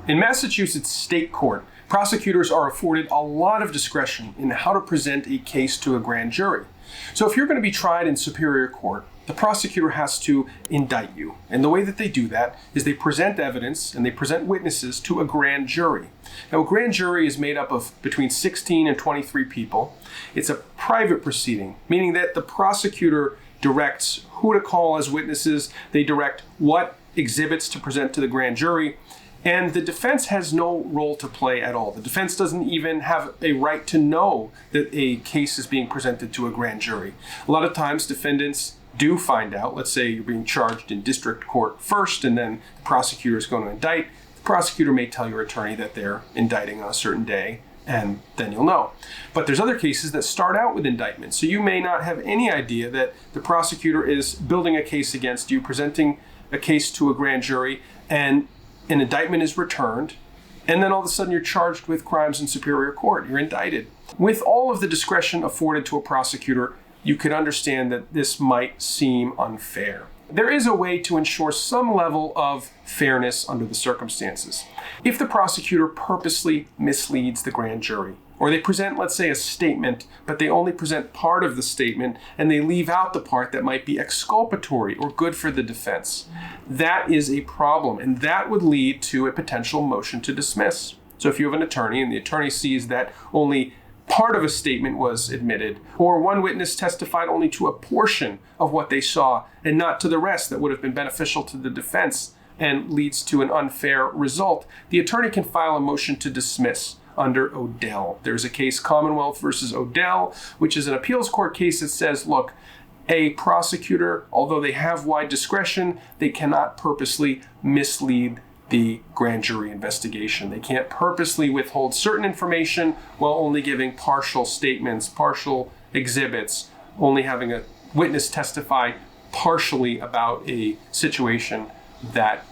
In Massachusetts state court, prosecutors are afforded a lot of discretion in how to present a case to a grand jury. So if you're going to be tried in Superior Court, the prosecutor has to indict you. And the way that they do that is they present evidence and they present witnesses to a grand jury. Now, a grand jury is made up of between 16 and 23 people. It's a private proceeding, meaning that the prosecutor directs who to call as witnesses. They direct what exhibits to present to the grand jury. And the defense has no role to play at all. The defense doesn't even have a right to know that a case is being presented to a grand jury. A lot of times defendants do find out. Let's say you're being charged in district court first and then the prosecutor is going to indict. The prosecutor may tell your attorney that they're indicting on a certain day, and then you'll know. But there's other cases that start out with indictment. So you may not have any idea that the prosecutor is building a case against you, presenting a case to a grand jury, and an indictment is returned, and then all of a sudden you're charged with crimes in Superior Court. You're indicted. With all of the discretion afforded to a prosecutor, you could understand that this might seem unfair. There is a way to ensure some level of fairness under the circumstances. If the prosecutor purposely misleads the grand jury, or they present, let's say, a statement, but they only present part of the statement and they leave out the part that might be exculpatory or good for the defense, that is a problem, and that would lead to a potential motion to dismiss. So if you have an attorney and the attorney sees that only part of a statement was admitted, or one witness testified only to a portion of what they saw and not to the rest that would have been beneficial to the defense and leads to an unfair result, the attorney can file a motion to dismiss under Odell. There's a case, Commonwealth versus Odell, which is an appeals court case that says, look, a prosecutor, although they have wide discretion, they cannot purposely mislead the grand jury investigation. They can't purposely withhold certain information while only giving partial statements, partial exhibits, only having a witness testify partially about a situation that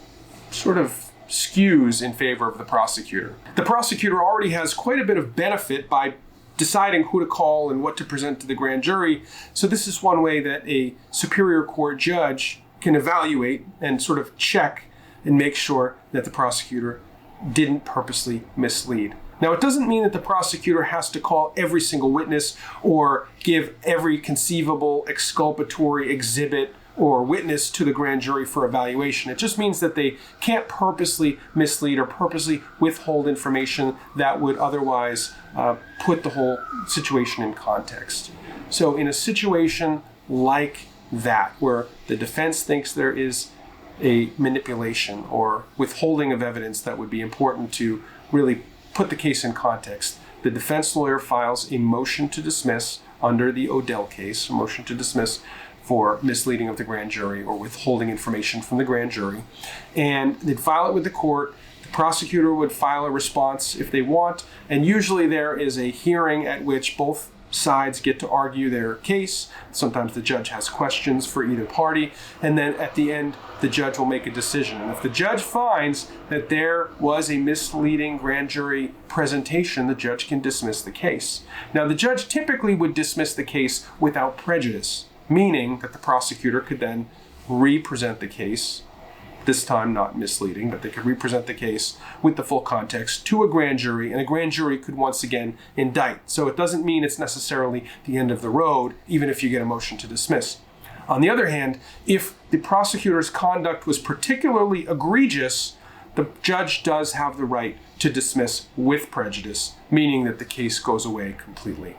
sort of skews in favor of the prosecutor. The prosecutor already has quite a bit of benefit by deciding who to call and what to present to the grand jury. So this is one way that a Superior Court judge can evaluate and sort of check and make sure that the prosecutor didn't purposely mislead. Now, it doesn't mean that the prosecutor has to call every single witness or give every conceivable exculpatory exhibit or witness to the grand jury for evaluation. It just means that they can't purposely mislead or purposely withhold information that would otherwise put the whole situation in context. So in a situation like that, where the defense thinks there is a manipulation or withholding of evidence that would be important to really put the case in context, the defense lawyer files a motion to dismiss under the Odell case, a motion to dismiss for misleading of the grand jury or withholding information from the grand jury. And they'd file it with the court. The prosecutor would file a response if they want. And usually there is a hearing at which both sides get to argue their case. Sometimes the judge has questions for either party. And then at the end, the judge will make a decision. And if the judge finds that there was a misleading grand jury presentation, the judge can dismiss the case. Now, the judge typically would dismiss the case without prejudice, meaning that the prosecutor could then re-present the case, this time not misleading, but they could represent the case with the full context to a grand jury, and a grand jury could once again indict. So it doesn't mean it's necessarily the end of the road, even if you get a motion to dismiss. On the other hand, if the prosecutor's conduct was particularly egregious, the judge does have the right to dismiss with prejudice, meaning that the case goes away completely.